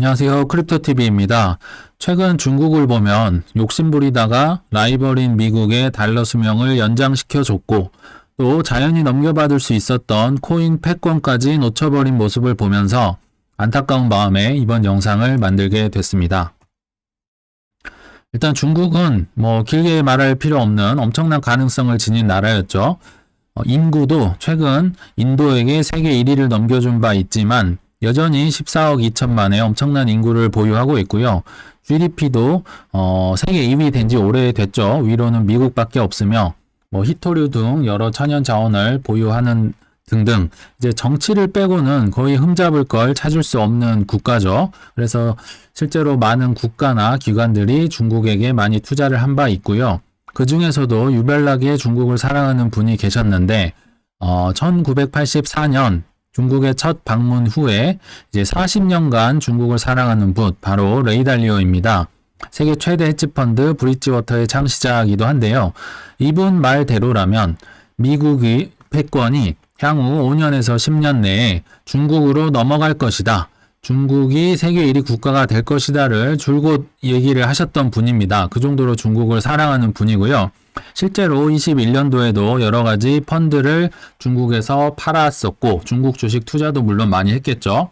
안녕하세요. 크립토TV입니다. 최근 중국을 보면 욕심부리다가 라이벌인 미국의 달러 수명을 연장시켜줬고 또 자연히 넘겨받을 수 있었던 코인 패권까지 놓쳐버린 모습을 보면서 안타까운 마음에 이번 영상을 만들게 됐습니다. 일단 중국은 길게 말할 필요 없는 엄청난 가능성을 지닌 나라였죠. 인구도 최근 인도에게 세계 1위를 넘겨준 바 있지만 여전히 14억 2천만의 엄청난 인구를 보유하고 있고요. GDP도 세계 2위 된 지 오래됐죠. 위로는 미국밖에 없으며 희토류 등 여러 천연 자원을 보유하는 등등 이제 정치를 빼고는 거의 흠잡을 걸 찾을 수 없는 국가죠. 그래서 실제로 많은 국가나 기관들이 중국에게 많이 투자를 한 바 있고요. 그 중에서도 유별나게 중국을 사랑하는 분이 계셨는데 1984년 중국의 첫 방문 후에 이제 40년간 중국을 사랑하는 분, 바로 레이 달리오입니다. 세계 최대 헤지펀드 브릿지워터의 창시자이기도 한데요. 이분 말대로라면 미국의 패권이 향후 5년에서 10년 내에 중국으로 넘어갈 것이다. 중국이 세계 1위 국가가 될 것이다를 줄곧 얘기를 하셨던 분입니다. 그 정도로 중국을 사랑하는 분이고요. 실제로 21년도에도 여러 가지 펀드를 중국에서 팔았었고 중국 주식 투자도 물론 많이 했겠죠.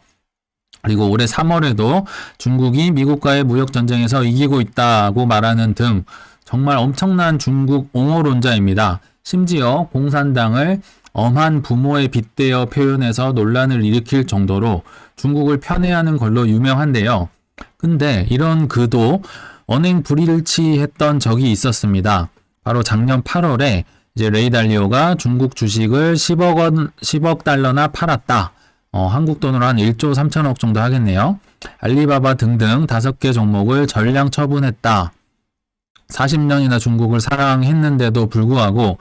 그리고 올해 3월에도 중국이 미국과의 무역 전쟁에서 이기고 있다고 말하는 등 정말 엄청난 중국 옹호론자입니다. 심지어 공산당을 엄한 부모에 빗대어 표현해서 논란을 일으킬 정도로 중국을 편애하는 걸로 유명한데요. 근데 이런 그도 언행 불일치했던 적이 있었습니다. 바로 작년 8월에 이제 레이 달리오가 중국 주식을 10억 달러나 팔았다. 한국 돈으로 한 1조 3천억 정도 하겠네요. 알리바바 등등 5개 종목을 전량 처분했다. 40년이나 중국을 사랑했는데도 불구하고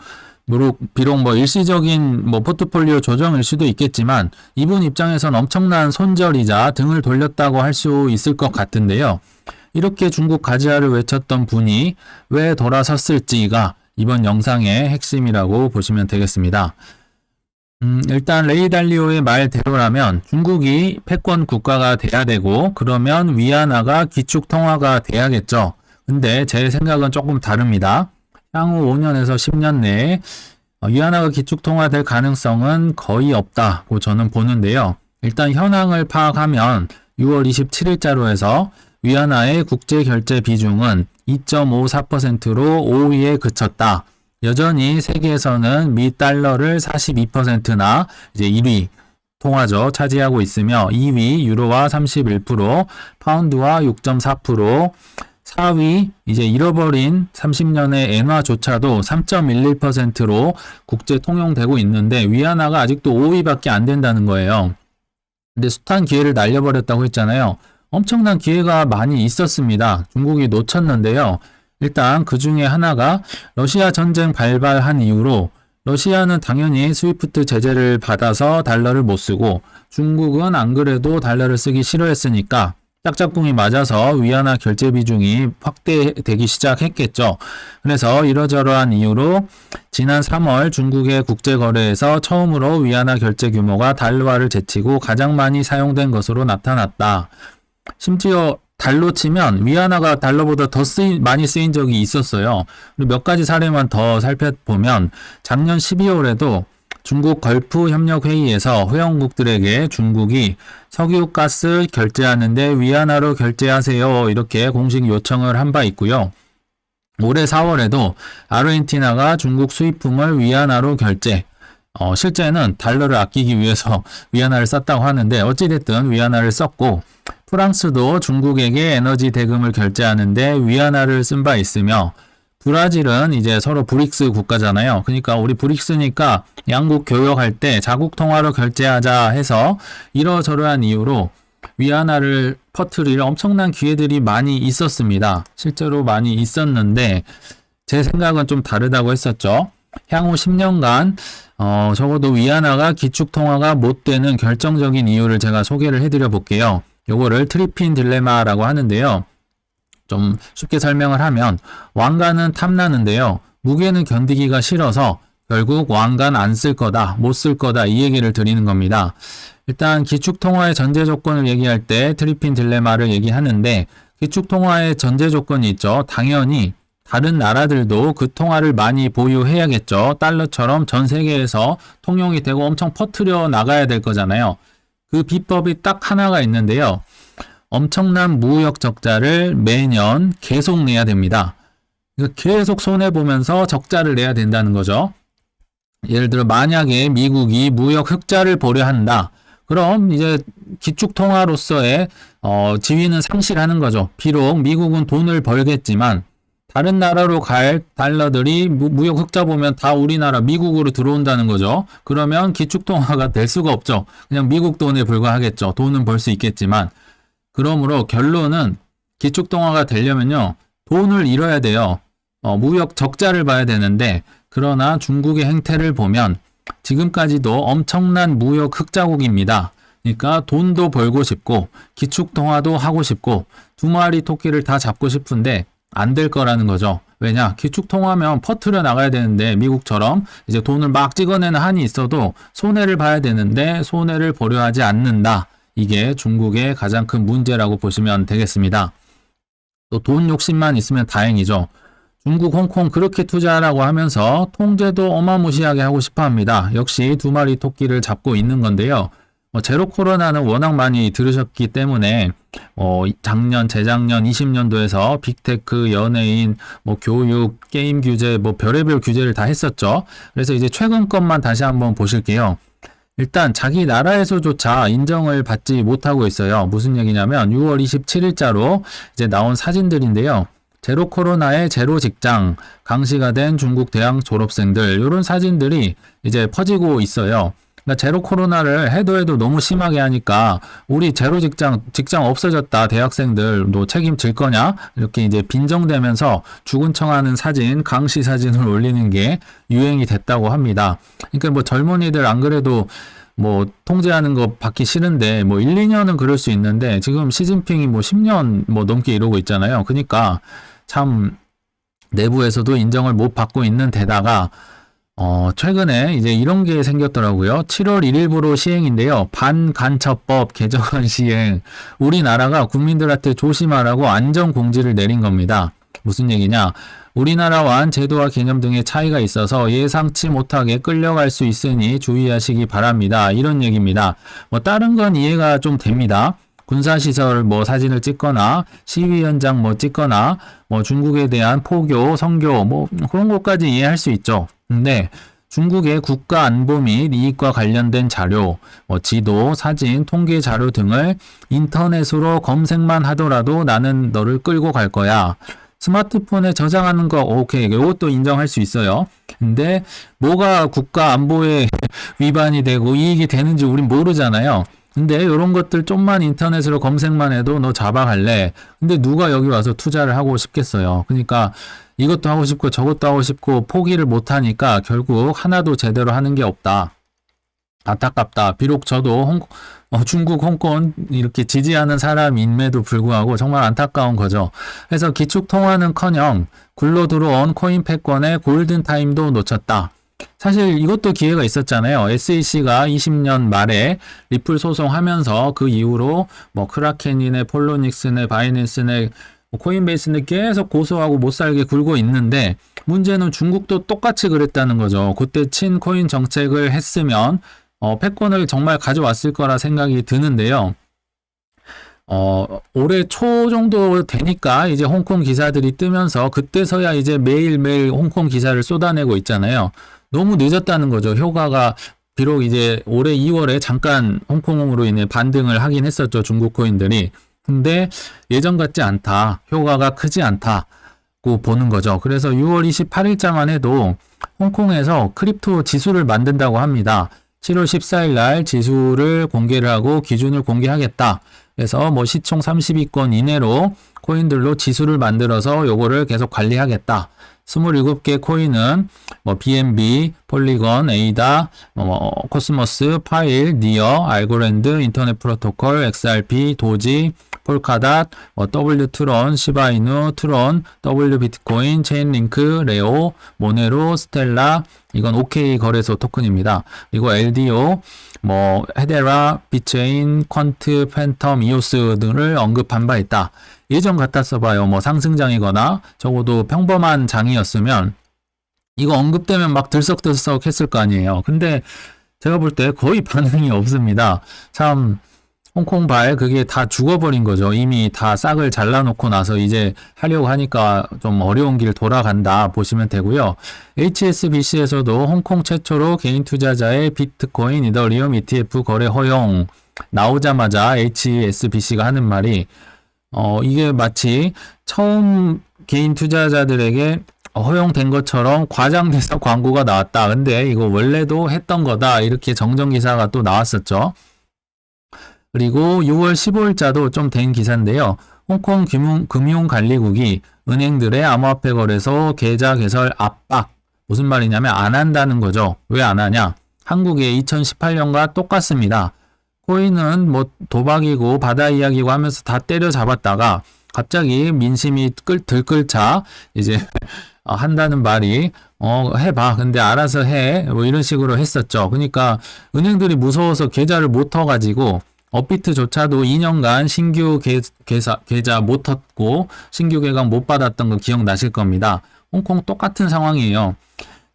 비록 일시적인 포트폴리오 조정일 수도 있겠지만 이분 입장에선 엄청난 손절이자 등을 돌렸다고 할 수 있을 것 같은데요. 이렇게 중국 가지아를 외쳤던 분이 왜 돌아섰을지가 이번 영상의 핵심이라고 보시면 되겠습니다. 일단 레이 달리오의 말대로라면 중국이 패권 국가가 돼야 되고 그러면 위안화가 기축통화가 돼야겠죠. 근데 제 생각은 조금 다릅니다. 향후 5년에서 10년 내에 위안화가 기축통화될 가능성은 거의 없다고 저는 보는데요. 일단 현황을 파악하면 6월 27일자로 해서 위안화의 국제결제 비중은 2.54%로 5위에 그쳤다. 여전히 세계에서는 미 달러를 42%나 이제 1위 통화죠. 차지하고 있으며 2위 유로와 31%, 파운드와 6.4%, 4위 이제 잃어버린 30년의 엔화조차도 3.11%로 국제 통용되고 있는데 위안화가 아직도 5위밖에 안 된다는 거예요. 근데 숱한 기회를 날려버렸다고 했잖아요. 엄청난 기회가 많이 있었습니다. 중국이 놓쳤는데요. 일단 그 중에 하나가 러시아 전쟁 발발한 이후로 러시아는 당연히 스위프트 제재를 받아서 달러를 못 쓰고 중국은 안 그래도 달러를 쓰기 싫어했으니까 짝짝꿍이 맞아서 위안화 결제 비중이 확대되기 시작했겠죠. 그래서 이러저러한 이유로 지난 3월 중국의 국제거래에서 처음으로 위안화 결제 규모가 달러화를 제치고 가장 많이 사용된 것으로 나타났다. 심지어 달러 치면 위안화가 달러보다 더 많이 쓰인 적이 있었어요. 그리고 몇 가지 사례만 더 살펴보면 작년 12월에도 중국 걸프 협력회의에서 회원국들에게 중국이 석유, 가스 결제하는데 위안화로 결제하세요. 이렇게 공식 요청을 한 바 있고요. 올해 4월에도 아르헨티나가 중국 수입품을 위안화로 결제. 실제는 달러를 아끼기 위해서 위안화를 썼다고 하는데 어찌됐든 위안화를 썼고 프랑스도 중국에게 에너지 대금을 결제하는데 위안화를 쓴 바 있으며 브라질은 이제 서로 브릭스 국가잖아요. 그러니까 우리 브릭스니까 양국 교역할 때 자국 통화로 결제하자 해서 이러저러한 이유로 위안화를 퍼뜨릴 엄청난 기회들이 많이 있었습니다. 실제로 많이 있었는데 제 생각은 좀 다르다고 했었죠. 향후 10년간 적어도 위안화가 기축통화가 못 되는 결정적인 이유를 제가 소개를 해드려 볼게요. 요거를 트리핀 딜레마라고 하는데요. 좀 쉽게 설명을 하면 왕가는 탐나는데요. 무게는 견디기가 싫어서 결국 왕관 안 쓸 거다, 못 쓸 거다 이 얘기를 드리는 겁니다. 일단 기축통화의 전제 조건을 얘기할 때 트리핀 딜레마를 얘기하는데 기축통화의 전제 조건이 있죠. 당연히 다른 나라들도 그 통화를 많이 보유해야겠죠. 달러처럼 전 세계에서 통용이 되고 엄청 퍼뜨려 나가야 될 거잖아요. 그 비법이 딱 하나가 있는데요. 엄청난 무역 적자를 매년 계속 내야 됩니다. 계속 손해보면서 적자를 내야 된다는 거죠. 예를 들어 만약에 미국이 무역 흑자를 보려 한다. 그럼 이제 기축통화로서의 지위는 상실하는 거죠. 비록 미국은 돈을 벌겠지만 다른 나라로 갈 달러들이 무역 흑자 보면 다 우리나라 미국으로 들어온다는 거죠. 그러면 기축통화가 될 수가 없죠. 그냥 미국 돈에 불과하겠죠. 돈은 벌 수 있겠지만. 그러므로 결론은 기축통화가 되려면요. 돈을 잃어야 돼요. 무역 적자를 봐야 되는데 그러나 중국의 행태를 보면 지금까지도 엄청난 무역 흑자국입니다. 그러니까 돈도 벌고 싶고 기축통화도 하고 싶고 두 마리 토끼를 다 잡고 싶은데 안 될 거라는 거죠. 왜냐? 기축통화면 퍼뜨려 나가야 되는데 미국처럼 이제 돈을 막 찍어내는 한이 있어도 손해를 봐야 되는데 손해를 보려 하지 않는다. 이게 중국의 가장 큰 문제라고 보시면 되겠습니다. 또 돈 욕심만 있으면 다행이죠. 중국, 홍콩 그렇게 투자하라고 하면서 통제도 어마무시하게 하고 싶어 합니다. 역시 두 마리 토끼를 잡고 있는 건데요. 제로 코로나는 워낙 많이 들으셨기 때문에 작년, 재작년 20년도에서 빅테크, 연예인, 교육, 게임 규제, 별의별 규제를 다 했었죠. 그래서 이제 최근 것만 다시 한번 보실게요. 일단 자기 나라에서조차 인정을 받지 못하고 있어요. 무슨 얘기냐면 6월 27일자로 이제 나온 사진들인데요. 제로 코로나에 제로 직장, 강시가 된 중국 대학 졸업생들 이런 사진들이 이제 퍼지고 있어요. 그러니까 제로 코로나를 해도 너무 심하게 하니까 우리 제로 직장 없어졌다 대학생들도 책임질 거냐 이렇게 이제 빈정대면서 죽은 척하는 사진, 강시 사진을 올리는 게 유행이 됐다고 합니다. 그러니까 젊은이들 안 그래도 통제하는 거 받기 싫은데 1, 2년은 그럴 수 있는데 지금 시진핑이 10년 넘게 이러고 있잖아요. 그러니까 참 내부에서도 인정을 못 받고 있는 데다가 최근에 이제 이런 게 생겼더라고요. 7월 1일부로 시행인데요. 반간첩법 개정안 시행. 우리나라가 국민들한테 조심하라고 안전공지를 내린 겁니다. 무슨 얘기냐? 우리나라와는 제도와 개념 등의 차이가 있어서 예상치 못하게 끌려갈 수 있으니 주의하시기 바랍니다. 이런 얘기입니다. 다른 건 이해가 좀 됩니다. 군사시설 사진을 찍거나 시위 현장 찍거나 중국에 대한 포교, 성교 그런 것까지 이해할 수 있죠. 근데 중국의 국가 안보 및 이익과 관련된 자료, 지도, 사진, 통계 자료 등을 인터넷으로 검색만 하더라도 나는 너를 끌고 갈 거야. 스마트폰에 저장하는 거 오케이 이것도 인정할 수 있어요. 근데 뭐가 국가 안보에 위반이 되고 이익이 되는지 우린 모르잖아요. 근데 이런 것들 좀만 인터넷으로 검색만 해도 너 잡아갈래. 근데 누가 여기 와서 투자를 하고 싶겠어요. 그러니까 이것도 하고 싶고 저것도 하고 싶고 포기를 못하니까 결국 하나도 제대로 하는 게 없다. 안타깝다. 비록 저도 중국, 홍콩 이렇게 지지하는 사람임에도 불구하고 정말 안타까운 거죠. 그래서 기축통화는커녕 굴러 들어온 코인 패권의 골든타임도 놓쳤다. 사실 이것도 기회가 있었잖아요. SEC가 20년 말에 리플 소송하면서 그 이후로 크라켄이네, 폴로닉스네, 바이낸스네, 코인베이스는 계속 고소하고 못살게 굴고 있는데 문제는 중국도 똑같이 그랬다는 거죠. 그때 친 코인 정책을 했으면 패권을 정말 가져왔을 거라 생각이 드는데요. 올해 초 정도 되니까 이제 홍콩 기사들이 뜨면서 그때서야 이제 매일매일 홍콩 기사를 쏟아내고 있잖아요. 너무 늦었다는 거죠. 효과가 비록 이제 올해 2월에 잠깐 홍콩으로 인해 반등을 하긴 했었죠. 중국 코인들이. 근데 예전 같지 않다. 효과가 크지 않다고 보는 거죠. 그래서 6월 28일자만 해도 홍콩에서 크립토 지수를 만든다고 합니다. 7월 14일 날 지수를 공개를 하고 기준을 공개하겠다. 그래서 시총 30위권 이내로 코인들로 지수를 만들어서 요거를 계속 관리하겠다. 27개 코인은 BNB, 폴리건, 에이다, 코스모스, 파일, 니어, 알고랜드, 인터넷 프로토콜, XRP, 도지, 폴카닷, W 트론, 시바이누, 트론, W 비트코인, 체인링크, 레오, 모네로, 스텔라, 이건 OK 거래소 토큰입니다. 그리고 LDO, 헤데라, 비체인, 퀀트, 팬텀, 이오스 등을 언급한 바 있다. 예전 같았어 봐요. 상승장이거나 적어도 평범한 장이었으면 이거 언급되면 막 들썩들썩 했을 거 아니에요. 근데 제가 볼 때 거의 반응이 없습니다. 참 홍콩발 그게 다 죽어버린 거죠. 이미 다 싹을 잘라놓고 나서 이제 하려고 하니까 좀 어려운 길 돌아간다 보시면 되고요. HSBC에서도 홍콩 최초로 개인 투자자의 비트코인, 이더리움 ETF 거래 허용 나오자마자 HSBC가 하는 말이 이게 마치 처음 개인 투자자들에게 허용된 것처럼 과장돼서 광고가 나왔다. 근데 이거 원래도 했던 거다. 이렇게 정정기사가 또 나왔었죠. 그리고 6월 15일자도 좀 된 기사인데요. 홍콩 금융관리국이 은행들의 암호화폐 거래소 계좌 개설 압박. 무슨 말이냐면 안 한다는 거죠. 왜 안 하냐? 한국의 2018년과 똑같습니다. 코인은 도박이고 바다 이야기고 하면서 다 때려잡았다가 갑자기 민심이 들끓자 이제 한다는 말이 해봐. 근데 알아서 해. 이런 식으로 했었죠. 그러니까 은행들이 무서워서 계좌를 못 터가지고 업비트조차도 2년간 신규 계좌 못 텄고 신규 개강 못 받았던 거 기억나실 겁니다. 홍콩 똑같은 상황이에요.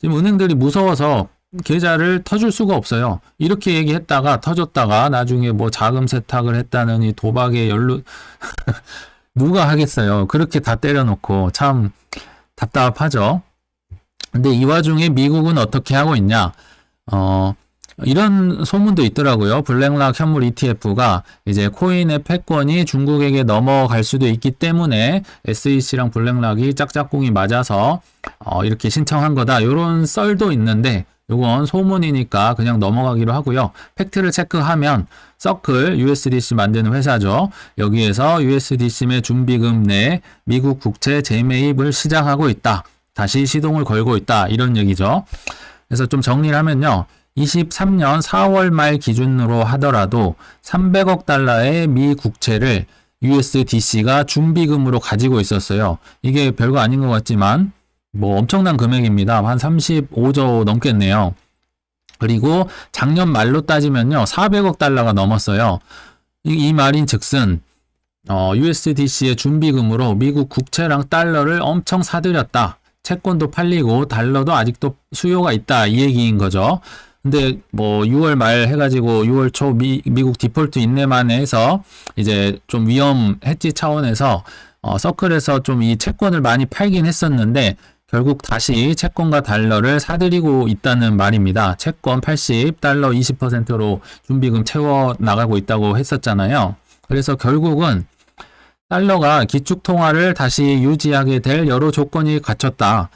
지금 은행들이 무서워서 계좌를 터줄 수가 없어요. 이렇게 얘기했다가 터졌다가 나중에 자금 세탁을 했다는 이 도박에 누가 하겠어요. 그렇게 다 때려놓고 참 답답하죠. 근데 이 와중에 미국은 어떻게 하고 있냐? 이런 소문도 있더라고요. 블랙락 현물 ETF가 이제 코인의 패권이 중국에게 넘어갈 수도 있기 때문에 SEC랑 블랙락이 짝짝꿍이 맞아서 이렇게 신청한 거다. 이런 썰도 있는데 이건 소문이니까 그냥 넘어가기로 하고요. 팩트를 체크하면 서클 USDC 만드는 회사죠. 여기에서 USDC 준비금 내 미국 국채 재매입을 시작하고 있다. 다시 시동을 걸고 있다. 이런 얘기죠. 그래서 좀 정리를 하면요. 23년 4월 말 기준으로 하더라도 300억 달러의 미 국채를 USDC가 준비금으로 가지고 있었어요. 이게 별거 아닌 것 같지만 엄청난 금액입니다. 한 35조 넘겠네요. 그리고 작년 말로 따지면요. 400억 달러가 넘었어요. 이 말인 즉슨 USDC의 준비금으로 미국 국채랑 달러를 엄청 사들였다. 채권도 팔리고 달러도 아직도 수요가 있다. 이 얘기인 거죠. 근데 6월 말 해가지고 6월 초 미국 디폴트 인내만 해서 이제 좀 위험했지 차원에서 서클에서 좀 이 채권을 많이 팔긴 했었는데 결국 다시 채권과 달러를 사들이고 있다는 말입니다. 채권 80, 달러 20%로 준비금 채워 나가고 있다고 했었잖아요. 그래서 결국은 달러가 기축통화를 다시 유지하게 될 여러 조건이 갖췄다.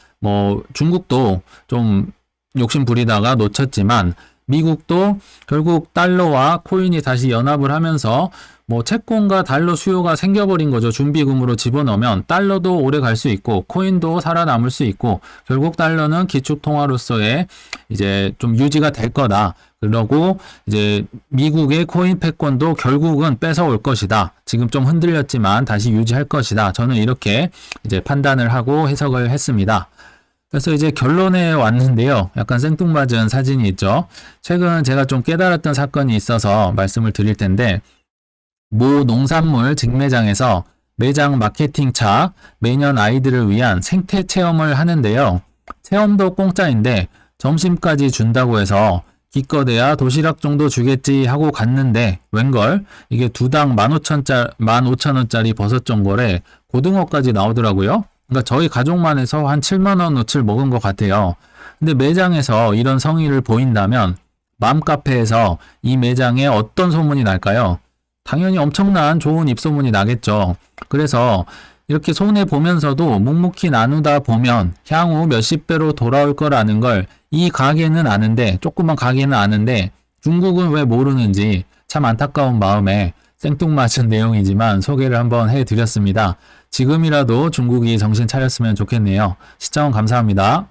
중국도 좀 욕심 부리다가 놓쳤지만 미국도 결국 달러와 코인이 다시 연합을 하면서 채권과 달러 수요가 생겨버린 거죠. 준비금으로 집어넣으면 달러도 오래 갈 수 있고 코인도 살아남을 수 있고 결국 달러는 기축통화로서의 이제 좀 유지가 될 거다. 그러고 이제 미국의 코인 패권도 결국은 뺏어올 것이다. 지금 좀 흔들렸지만 다시 유지할 것이다. 저는 이렇게 이제 판단을 하고 해석을 했습니다. 그래서 이제 결론에 왔는데요. 약간 생뚱맞은 사진이 있죠. 최근 제가 좀 깨달았던 사건이 있어서 말씀을 드릴 텐데 모 농산물 직매장에서 매장 마케팅차 매년 아이들을 위한 생태 체험을 하는데요. 체험도 공짜인데 점심까지 준다고 해서 기껏해야 도시락 정도 주겠지 하고 갔는데 웬걸 이게 두당 15,000원짜리 버섯전골에 고등어까지 나오더라고요. 그러니까 저희 가족만 해서 한 7만원어치를 먹은 것 같아요. 근데 매장에서 이런 성의를 보인다면 맘카페에서 이 매장에 어떤 소문이 날까요? 당연히 엄청난 좋은 입소문이 나겠죠. 그래서 이렇게 손해보면서도 묵묵히 나누다 보면 향후 몇십 배로 돌아올 거라는 걸 이 가게는 아는데, 조그만 가게는 아는데 중국은 왜 모르는지 참 안타까운 마음에 생뚱맞은 내용이지만 소개를 한번 해드렸습니다. 지금이라도 중국이 정신 차렸으면 좋겠네요. 시청 감사합니다.